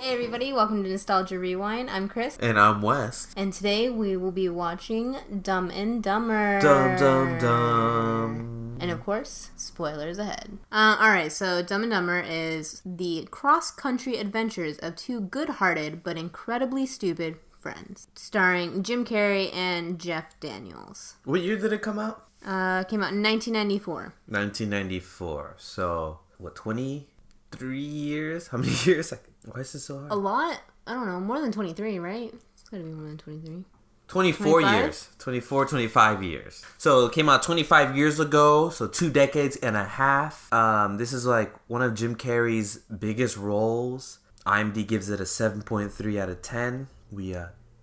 Hey everybody, welcome to Nostalgia Rewind. I'm Chris. And I'm West. And today we will be watching Dumb and Dumber. Dumb, dumb, dumb. And of course, spoilers ahead. Alright, so Dumb and Dumber is the cross-country adventures of two good-hearted but incredibly stupid friends. Starring Jim Carrey and Jeff Daniels. What year did it come out? Came out in 1994. 1994. So, what, 23 years? How many years? Why is this so hard? A lot? I don't know, more than 23, right? It's gotta be more than 23. 24 25? years. 24, 25 years. So it came out 25 years ago, so 2 decades and a half. This is like one of Jim Carrey's biggest roles. IMDb gives it a 7.3 out of 10. We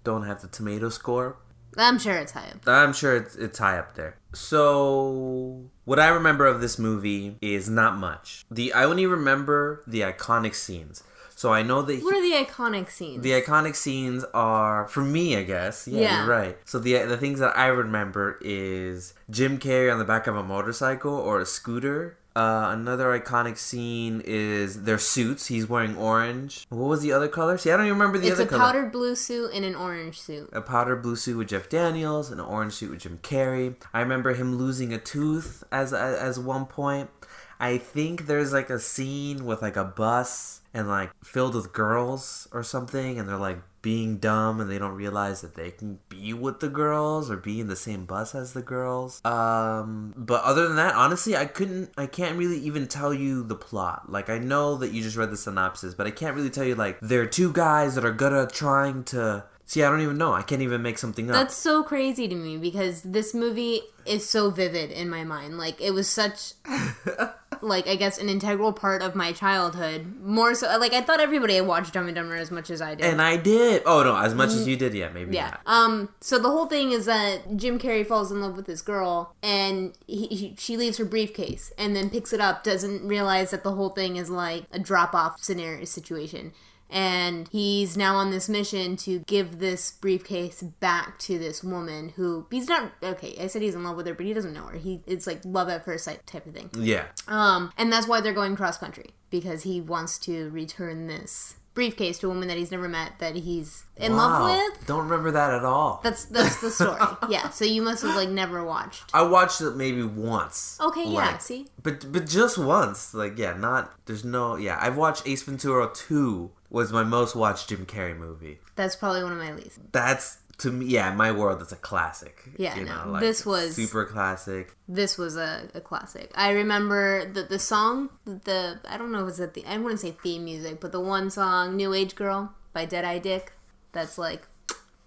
don't have the tomato score. I'm sure it's high up. I'm sure it's high up there. So, what I remember of this movie is not much. I only remember the iconic scenes. So I know that... What are the iconic scenes? The iconic scenes are, for me, I guess. Yeah, you're right. So the things that I remember is Jim Carrey on the back of a motorcycle or a scooter. Another iconic scene is their suits. He's wearing orange. What was the other color? See, I don't even remember the other color. It's a powdered blue suit and an orange suit. A powdered blue suit with Jeff Daniels and an orange suit with Jim Carrey. I remember him losing a tooth as one point. I think there's like a scene with like a bus and like filled with girls or something, and they're like being dumb and they don't realize that they can be with the girls or be in the same bus as the girls. But other than that, honestly, I can't really even tell you the plot. Like, I know that you just read the synopsis, but I can't really tell you, like, there are two guys that are trying to... See, I don't even know. I can't even make something up. That's so crazy to me because this movie is so vivid in my mind. Like, it was such, like, I guess an integral part of my childhood. More so, like, I thought everybody had watched Dumb and Dumber as much as I did. And I did. Oh, no, as much as you did, yeah, maybe not. So the whole thing is that Jim Carrey falls in love with this girl, and she leaves her briefcase, and then picks it up, doesn't realize that the whole thing is, like, a drop-off scenario situation. And he's now on this mission to give this briefcase back to this woman who he's not... Okay, I said he's in love with her, but he doesn't know her. It's like love at first sight type of thing. Yeah. And that's why they're going cross-country. Because he wants to return this briefcase to a woman that he's never met, that he's in love with. Don't remember that at all. That's the story. Yeah, so you must have, like, never watched. I watched it maybe once. Okay, like, yeah, see? But just once. Like, yeah, there's no... Yeah, I've watched Ace Ventura 2 was my most watched Jim Carrey movie. That's probably one of my least. That's, to me, yeah, in my world, it's a classic. Yeah, you no, know, like, this was... super classic. This was a classic. I remember the song, I don't know if it's I wouldn't say theme music, but the one song, New Age Girl by Dead-Eye Dick, that's like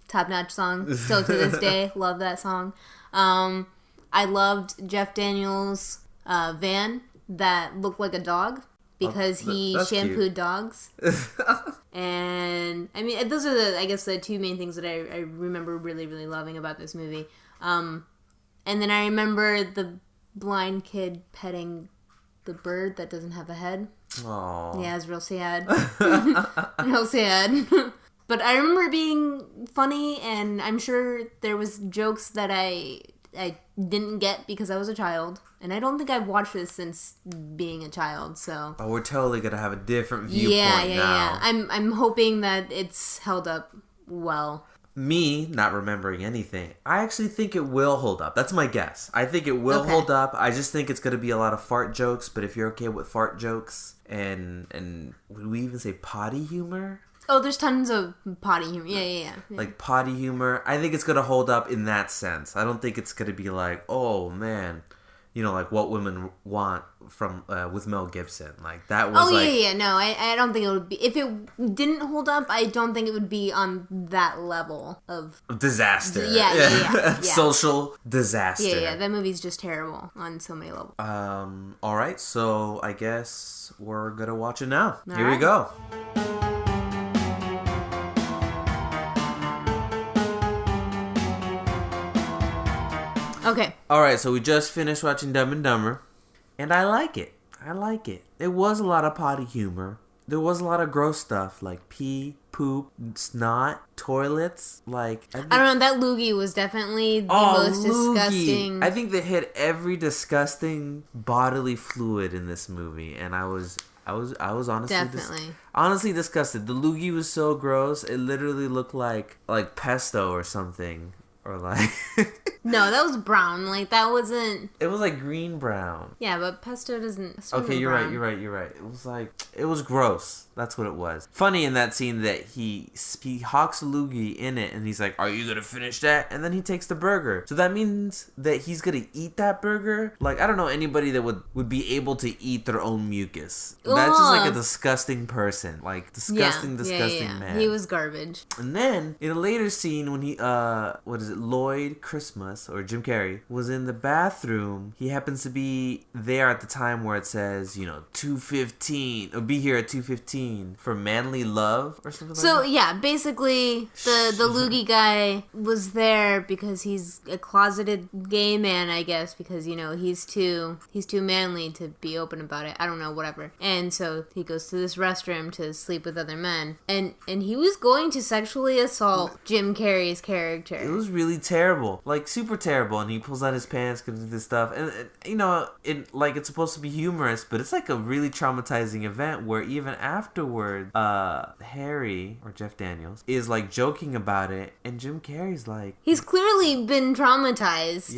top-notch song. Still to this day, love that song. I loved Jeff Daniels' van that looked like a dog because he shampooed cute. Dogs. And, I mean, those are the two main things that I remember really, really loving about this movie. And then I remember the blind kid petting the bird that doesn't have a head. Aww. Yeah, it's real sad. Real sad. But I remember it being funny, and I'm sure there was jokes that I didn't get because I was a child. And I don't think I've watched this since being a child, so... Oh, we're totally gonna have a different viewpoint now. Yeah. I'm hoping that it's held up well. Me not remembering anything, I actually think it will hold up. That's my guess. I think it will hold up. I just think it's gonna be a lot of fart jokes, but if you're okay with fart jokes and would we even say potty humor? Oh, there's tons of potty humor. Yeah. Like potty humor. I think it's gonna hold up in that sense. I don't think it's gonna be like, oh man, you know, like What Women Want from with Mel Gibson. Like that was. Oh yeah. No, I don't think it would be. If it didn't hold up, I don't think it would be on that level of disaster. Yeah. Social disaster. Yeah. That movie's just terrible on so many levels. All right. So I guess we're gonna watch it now. All Here right. we go. Okay. Alright, so we just finished watching Dumb and Dumber, and I like it. It was a lot of potty humor. There was a lot of gross stuff, like pee, poop, snot, toilets, like... I don't know, that loogie was definitely the most disgusting... I think they hit every disgusting bodily fluid in this movie, and I was I was honestly Definitely. honestly disgusted. The loogie was so gross. It literally looked like pesto or something, or like No, that was brown. Like, that wasn't... it was like green brown. Yeah, but pesto doesn't... Pesto Okay, isn't you're brown. right. It was gross. That's what it was. Funny in that scene that he hawks a loogie in it, and he's like, "Are you gonna finish that?" And then he takes the burger. So that means that he's gonna eat that burger. Like, I don't know anybody that would be able to eat their own mucus. That's just like a disgusting person. Like, disgusting man. He was garbage. And then in a later scene when he Lloyd Christmas or Jim Carrey was in the bathroom, he happens to be there at the time where it says, 2:15 or be here at 2:15 for manly love or something So like that. yeah, basically the loogie guy was there because he's a closeted gay man, I guess, because he's too manly to be open about it. I don't know, whatever. And so he goes to this restroom to sleep with other men, and he was going to sexually assault Jim Carrey's character. It was really terrible, like super terrible, and he pulls out his pants, gonna do this stuff, and it's supposed to be humorous, but it's like a really traumatizing event where even afterward, Harry or Jeff Daniels is like joking about it, and Jim Carrey's like, he's clearly been traumatized.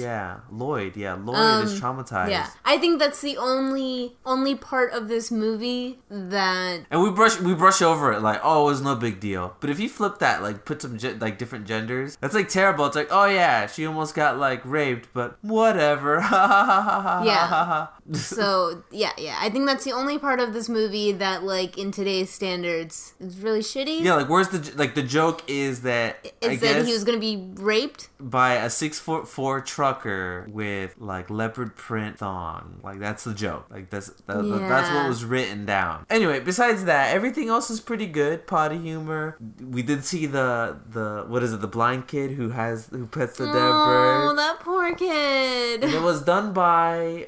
Lloyd is traumatized. Yeah, I think that's the only part of this movie that... And we brush over it like, oh, it was no big deal. But if you flip that, like put some different genders, that's like terrible. It's like, oh yeah, she almost got like raped, but whatever. Yeah. So yeah, I think that's the only part of this movie that, like, in today's standards, is really shitty. Yeah, like where's the joke is that he was gonna be raped by a 6'4" trucker with like leopard print thong. Like, that's the joke. Like that's what was written down. Anyway, besides that, everything else is pretty good. Potty humor. We did see the what is it? The blind kid who pets the dead bird. Oh, that poor kid. And it was done by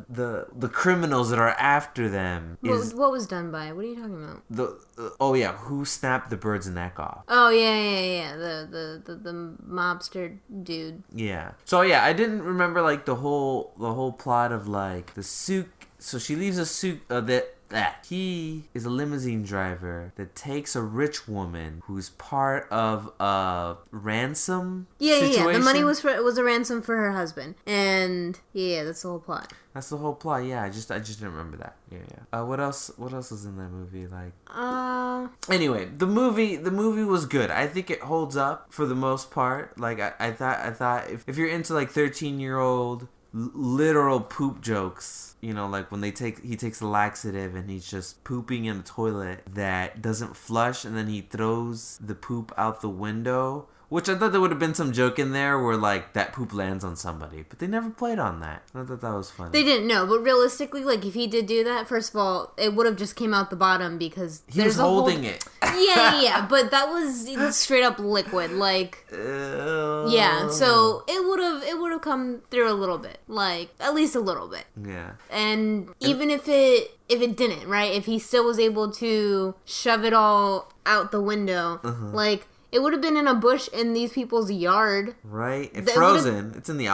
the criminals that are after them. What was done by? What are you talking about? Who snapped the bird's neck off? Oh yeah. The mobster dude. Yeah. So yeah, I didn't remember like the whole plot of like the suit. So she leaves a suit that he is a limousine driver that takes a rich woman who's part of a ransom situation. Yeah. The money was a ransom for her husband, and that's the whole plot. That's the whole plot. Yeah, I just didn't remember that. Yeah. What else was in that movie? Like. Anyway, the movie was good. I think it holds up for the most part. Like I thought if you're into like 13-year-old literal poop jokes, like when he takes a laxative and he's just pooping in a toilet that doesn't flush, and then he throws the poop out the window, which I thought there would have been some joke in there where like that poop lands on somebody, but they never played on that. I thought that was funny. They didn't know, but realistically, like if he did do that, first of all, it would have just came out the bottom because he was holding it. Yeah, but that was straight up liquid, like. Yeah, so it would have come through a little bit, like at least a little bit. Yeah. And even if it didn't, right? If he still was able to shove it all out the window, like. It would have been in a bush in these people's yard. Right? It's frozen. It's in the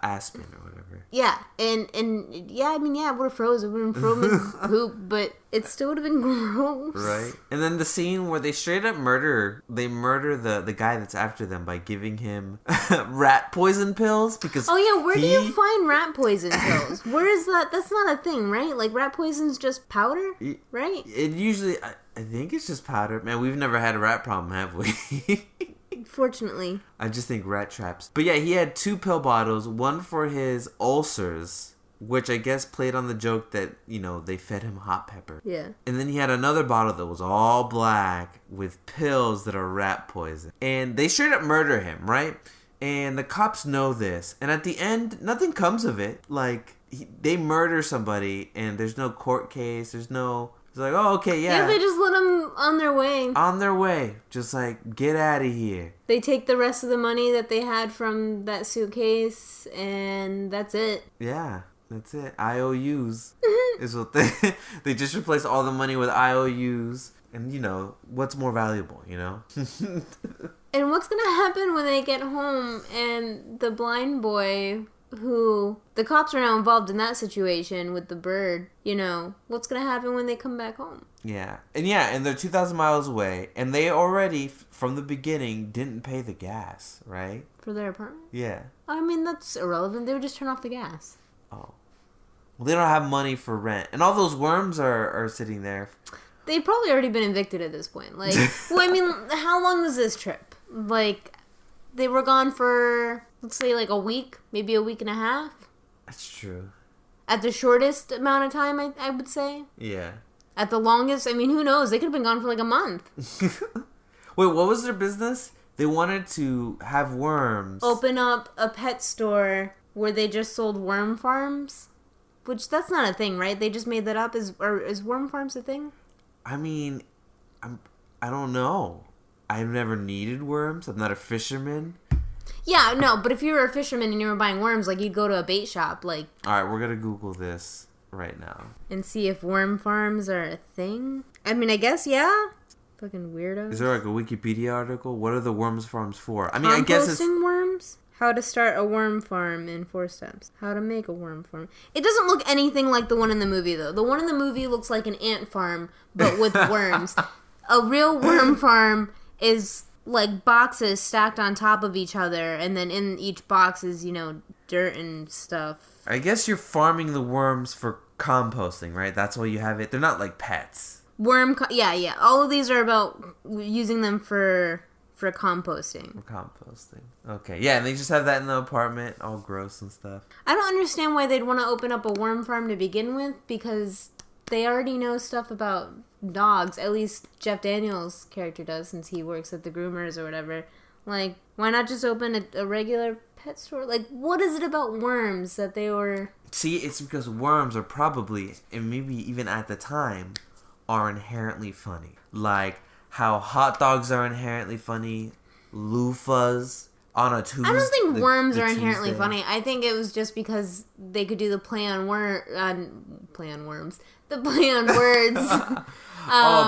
Aspen or whatever. Yeah. And yeah, I mean, yeah, it would have frozen. It would have been frozen poop, but it still would have been gross. Right? And then the scene where they straight up murder the guy that's after them by giving him rat poison pills because... Oh, yeah, where do you find rat poison pills? Where is that? That's not a thing, right? Like, rat poison's just powder, right? It usually... I think it's just powder. Man, we've never had a rat problem, have we? Fortunately. I just think rat traps. But yeah, he had 2 pill bottles, one for his ulcers, which I guess played on the joke that, they fed him hot pepper. Yeah. And then he had another bottle that was all black with pills that are rat poison. And they straight up murder him, right? And the cops know this. And at the end, nothing comes of it. Like, they murder somebody and there's no court case, there's no... It's like, oh, okay, yeah. Yeah, they just let them on their way. On their way. Just like, get out of here. They take the rest of the money that they had from that suitcase, and that's it. Yeah, that's it. IOUs is what they just replace all the money with IOUs. And, what's more valuable, And what's going to happen when they get home and the blind boy who the cops are now involved in that situation with the bird, you know, what's going to happen when they come back home? Yeah. And they're 2,000 miles away, and they already, from the beginning, didn't pay the gas, right? For their apartment? Yeah. I mean, that's irrelevant. They would just turn off the gas. Oh. Well, they don't have money for rent. And all those worms are sitting there. They've probably already been evicted at this point. Like, well, I mean, how long was this trip? Like, they were gone for, let's say, like a week, maybe a week and a half. That's true. At the shortest amount of time, I would say. Yeah. At the longest, I mean, who knows? They could have been gone for like a month. Wait, what was their business? They wanted to have worms. Open up a pet store where they just sold worm farms. Which, that's not a thing, right? They just made that up. Is worm farms a thing? I mean, I don't know. I've never needed worms. I'm not a fisherman. Yeah, no, but if you were a fisherman and you were buying worms, like, you'd go to a bait shop, like... Alright, we're gonna Google this right now. And see if worm farms are a thing? I mean, I guess, yeah. Fucking weirdos. Is there, like, a Wikipedia article? What are the worms farms for? I mean, I guess it's... Composting worms? How to start a worm farm in 4 steps. How to make a worm farm. It doesn't look anything like the one in the movie, though. The one in the movie looks like an ant farm, but with worms. A real worm farm is like boxes stacked on top of each other, and then in each box is, you know, dirt and stuff. I guess you're farming the worms for composting, right? That's why you have it. They're not like pets. Yeah. All of these are about using them for composting. For composting. Okay, yeah, and they just have that in the apartment, all gross and stuff. I don't understand why they'd want to open up a worm farm to begin with, because they already know stuff about dogs. At least Jeff Daniels' character does, since he works at the groomers or whatever. Like, why not just open a regular pet store? Like, what is it about worms that they were... See, it's because worms are probably, and maybe even at the time, are inherently funny. Like, how hot dogs are inherently funny, loofahs on a Tuesday. I don't think worms are inherently funny. I think it was just because they could do the play on worms. The play on words.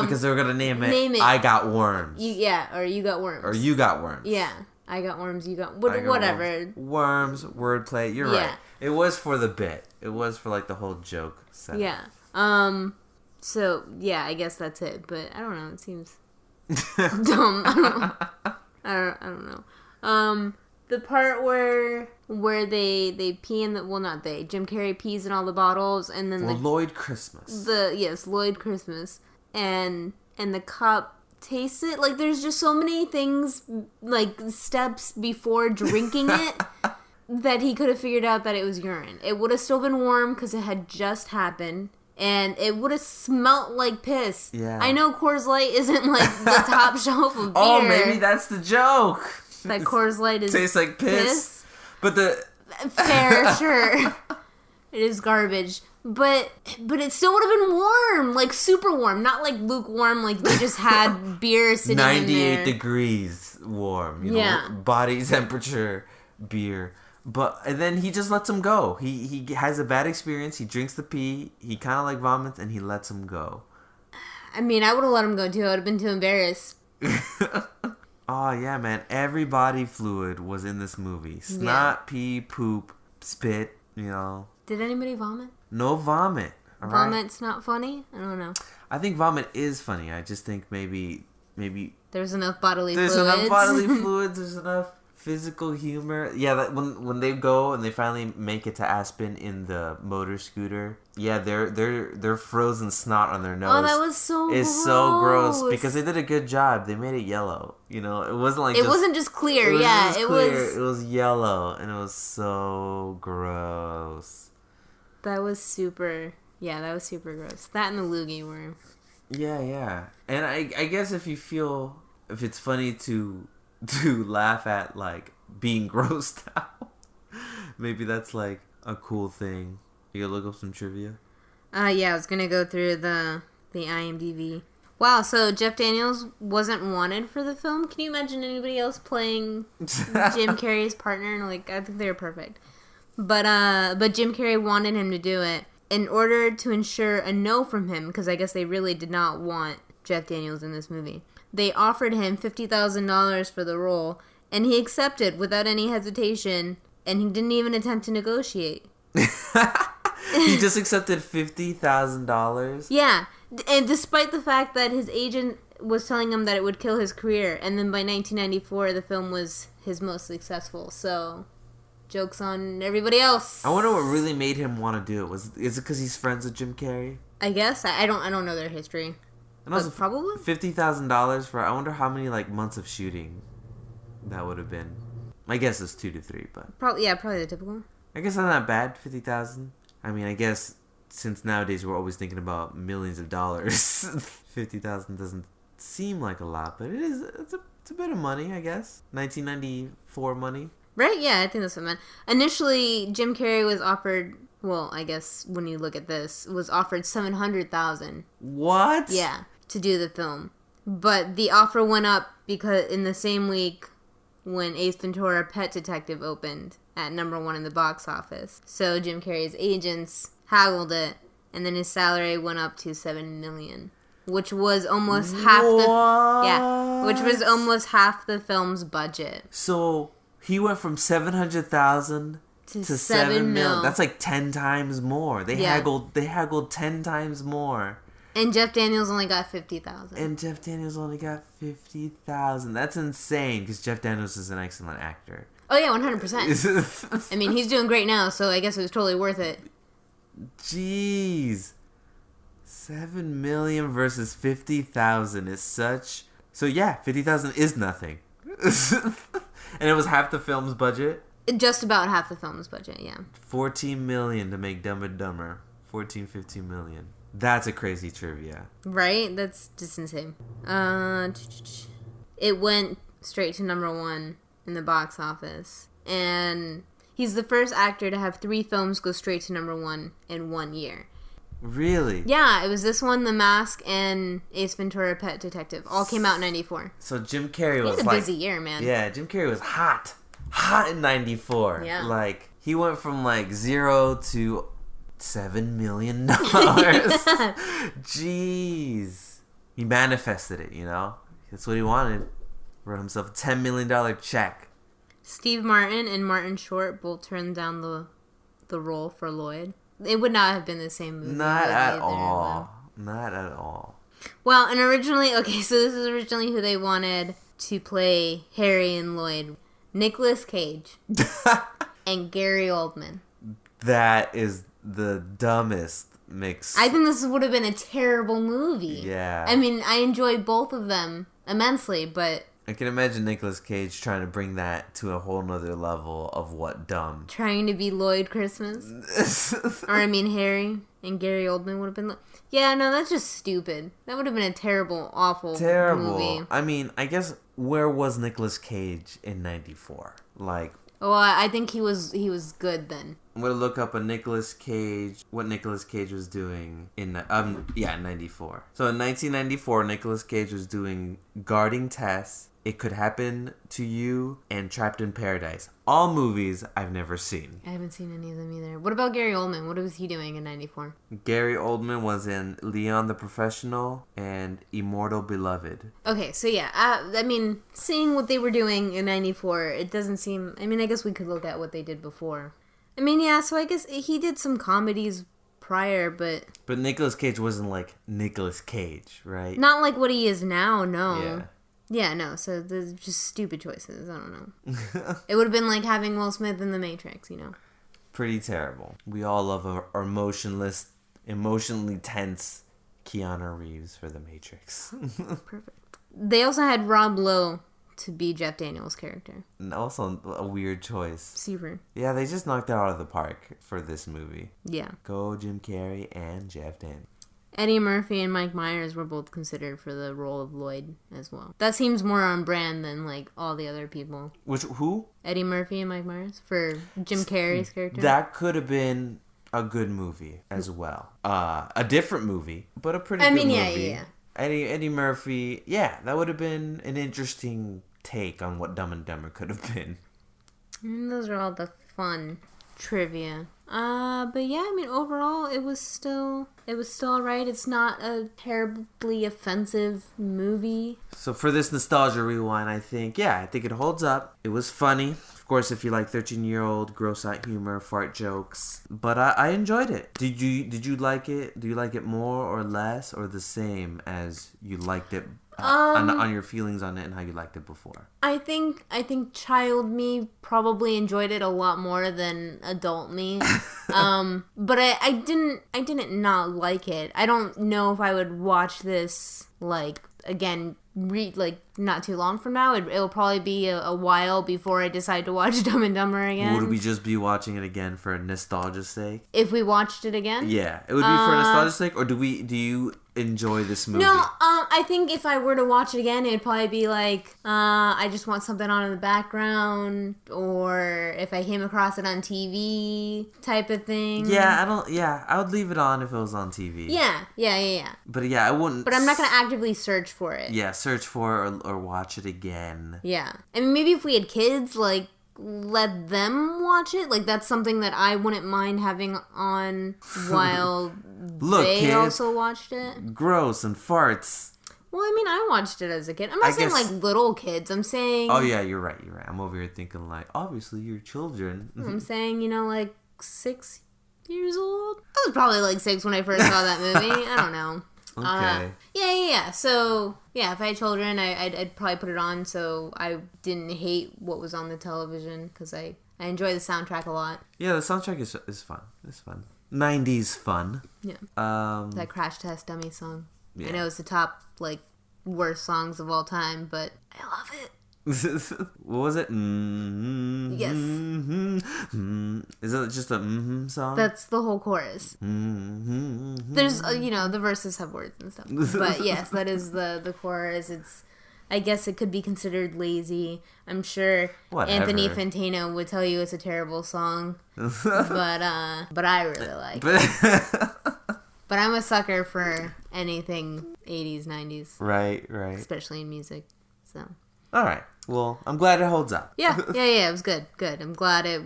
Because they were gonna name it. I got worms. Or you got worms. Or you got worms. Yeah, I got worms. You got whatever. Worms, wordplay. You're right. It was for the bit. It was for like the whole joke setup. Yeah. So yeah, I guess that's it. But I don't know. It seems dumb. I don't know. The part where they pee in the, well, not they, Jim Carrey pees in all the bottles, and then Lloyd Christmas. Lloyd Christmas, and the cop tastes it. Like, there's just so many things, like, steps before drinking it that he could have figured out that it was urine. It would have still been warm because it had just happened. And it would have smelt like piss. Yeah. I know Coors Light isn't like the top shelf of beer. Oh, maybe that's the joke. That Coors Light tastes like piss. But fair, sure. It is garbage. But it still would have been warm. Like, super warm. Not like lukewarm, like they just had beer sitting in there. 98 degrees warm. You know, body temperature beer. But, and then he just lets him go. He has a bad experience. He drinks the pee. He kind of like vomits, and he lets him go. I mean, I would have let him go, too. I would have been too embarrassed. Oh, yeah, man. Every body fluid was in this movie. Snot, pee, poop, spit, you know. Did anybody vomit? No vomit. Vomit's not funny? I don't know. I think vomit is funny. I just think maybe... There's enough bodily fluids. There's enough bodily fluids. There's enough... physical humor. Yeah, that when they go and they finally make it to Aspen in the motor scooter. Yeah, they're frozen snot on their nose. Oh, that was so gross. It's so gross because they did a good job. They made it yellow. You know, it wasn't like it wasn't just clear. It was yellow and it was so gross. That was super gross. That and the loogie worm. Yeah. And I guess if it's funny to laugh at, like, being grossed out. Maybe that's, like, a cool thing. You gotta look up some trivia? Yeah, I was gonna go through the IMDb. Wow, so Jeff Daniels wasn't wanted for the film? Can you imagine anybody else playing Jim Carrey's partner? And, like, I think they were perfect. But Jim Carrey wanted him to do it in order to ensure a no from him, because I guess they really did not want Jeff Daniels in this movie. They offered him $50,000 for the role, and he accepted without any hesitation And he didn't even attempt to negotiate. He just accepted $50,000. Yeah, and despite the fact that his agent was telling him that it would kill his career, and then by 1994 the film was his most successful. So, joke's on everybody else. I wonder what really made him want to do it. Is it because he's friends with Jim Carrey? I guess I don't know their history. And also, But probably. $50,000 for. I wonder how many months of shooting that would have been. My guess is 2 to 3, but Probably the typical. I guess that's not bad. 50,000. I mean, I guess since nowadays we're always thinking about millions of dollars, 50,000 doesn't seem like a lot, but it is. It's a bit of money, I guess. 1994 money. Right? Yeah, I think that's what I meant. Initially, Jim Carrey was offered. Well, I guess when you look at this, was offered $700,000. What? Yeah, to do the film, but the offer went up because in the same week when Ace Ventura: Pet Detective opened at #1 in the box office. So Jim Carrey's agents haggled it, and then his salary went up to $7 million, which was almost half the film's budget. So he went from 700,000 to 7 million. That's like 10 times more. They haggled 10 times more. And Jeff Daniels only got $50,000. And Jeff Daniels only got $50,000. That's insane because Jeff Daniels is an excellent actor. Oh yeah, 100%. I mean, he's doing great now, so I guess it was totally worth it. Jeez. 7 million versus 50,000 is such. So yeah, 50,000 is nothing. And it was half the film's budget? Just about half the film's budget, yeah. 14 million to make Dumb and Dumber. 15 million. That's a crazy trivia. Right? That's just insane. It went straight to #1 in the box office. And he's the first actor to have 3 films go straight to #1 in 1 year. Really? Yeah, it was this one, The Mask, and Ace Ventura: Pet Detective. All came out in 94. So Jim Carrey was It's a busy year, man. Yeah, Jim Carrey was hot. Hot in 94. Yeah. Like, he went from 0 to $7 million. Jeez. He manifested it, you know? That's what he wanted. Wrote himself a $10 million check. Steve Martin and Martin Short both turned down the role for Lloyd. It would not have been the same movie. Not at all. Not at all. Well, and originally, so this is originally who they wanted to play Harry and Lloyd. Nicolas Cage and Gary Oldman. That is the dumbest mix. I think this would have been a terrible movie. Yeah. I mean, I enjoy both of them immensely, but... I can imagine Nicolas Cage trying to bring that to a whole nother level of what dumb. Trying to be Lloyd Christmas. Or, I mean, Harry and Gary Oldman would have been... Yeah, no, that's just stupid. That would have been a terrible, awful movie. I mean, I guess, where was Nicolas Cage in 94? Well, I think he was good then. I'm gonna look up what Nicolas Cage was doing in 94. So in 1994, Nicolas Cage was doing Guarding Tess, It Could Happen to You, and Trapped in Paradise. All movies I've never seen. I haven't seen any of them either. What about Gary Oldman? What was he doing in 94? Gary Oldman was in Leon the Professional and Immortal Beloved. Okay, so yeah, I mean, seeing what they were doing in 94, it doesn't seem... I mean, I guess we could look at what they did before. I mean, yeah, so I guess he did some comedies prior, but... But Nicolas Cage wasn't like Nicolas Cage, right? Not like what he is now, no. Yeah. Yeah, no, so there's just stupid choices, I don't know. It would have been like having Will Smith in The Matrix, you know? Pretty terrible. We all love our emotionally tense Keanu Reeves for The Matrix. Perfect. They also had Rob Lowe to be Jeff Daniels' character. And also a weird choice. Super. Yeah, they just knocked it out of the park for this movie. Yeah. Go Jim Carrey and Jeff Daniels. Eddie Murphy and Mike Myers were both considered for the role of Lloyd as well. That seems more on brand than like all the other people. Who? Eddie Murphy and Mike Myers for Jim Carrey's character. That could have been a good movie as well. A different movie, but a pretty good movie. Yeah. Eddie Murphy, yeah, that would have been an interesting take on what Dumb and Dumber could have been. And those are all the fun trivia. But yeah, I mean, overall, it was still alright. It's not a terribly offensive movie. So for this nostalgia rewind, I think it holds up. It was funny. Of course, if you like 13-year-old gross out humor, fart jokes. But I enjoyed it. Did you like it? Do you like it more or less or the same as you liked it? On your feelings on it and how you liked it before. I think child me probably enjoyed it a lot more than adult me. But I didn't not like it. I don't know if I would watch this like again not too long from now. It'll probably be a while before I decide to watch Dumb and Dumber again. Would we just be watching it again for nostalgia's sake? If we watched it again? Yeah, it would be for nostalgia's sake, or do you enjoy this movie? No, I think if I were to watch it again, it'd probably be like, I just want something on in the background, or if I came across it on TV type of thing. Yeah, I would leave it on if it was on TV. Yeah. But yeah, I wouldn't. But I'm not gonna actively search for it. Yeah, search for it or watch it again. Yeah. I mean, maybe if we had kids, like, let them watch it. Like, that's something that I wouldn't mind having on while they kids, also watched it. Gross and farts. Well, I mean, I watched it as a kid. I'm not saying, like, little kids. I'm saying... Oh, yeah, you're right. I'm over here thinking, like, obviously, you're children. I'm saying, like, 6 years old? I was probably, like, 6 when I first saw that movie. I don't know. Okay. Yeah. So, yeah, if I had children, I'd probably put it on so I didn't hate what was on the television because I enjoy the soundtrack a lot. Yeah, the soundtrack is fun. It's fun. 90s fun. Yeah. That Crash Test Dummy song. Yeah. I know it's the top, like, worst songs of all time, but I love it. What was it? Mm-hmm. Yes. Mm-hmm. Is it just a song? That's the whole chorus. Mm-hmm. There's, the verses have words and stuff. But yes, that is the chorus. I guess it could be considered lazy. I'm sure Anthony Fantano would tell you it's a terrible song. but I really like it. But I'm a sucker for anything 80s, 90s. Right. Especially in music. So. All right. Well, I'm glad it holds up. Yeah. It was good. I'm glad it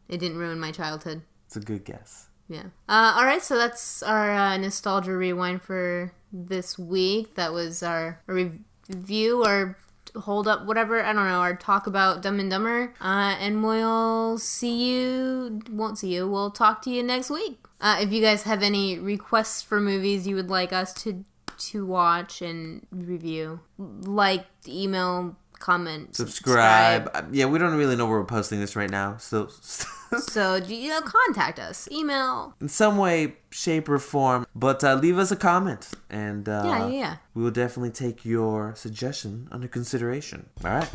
didn't ruin my childhood. It's a good guess. Yeah. All right. So that's our nostalgia rewind for this week. That was our review or hold up, whatever. I don't know. Our talk about Dumb and Dumber. And we'll We'll talk to you next week. If you guys have any requests for movies you would like us to watch and review, like, email, comment, subscribe. Yeah, we don't really know where we're posting this right now, so contact us, email in some way, shape, or form. But leave us a comment, and we will definitely take your suggestion under consideration. All right.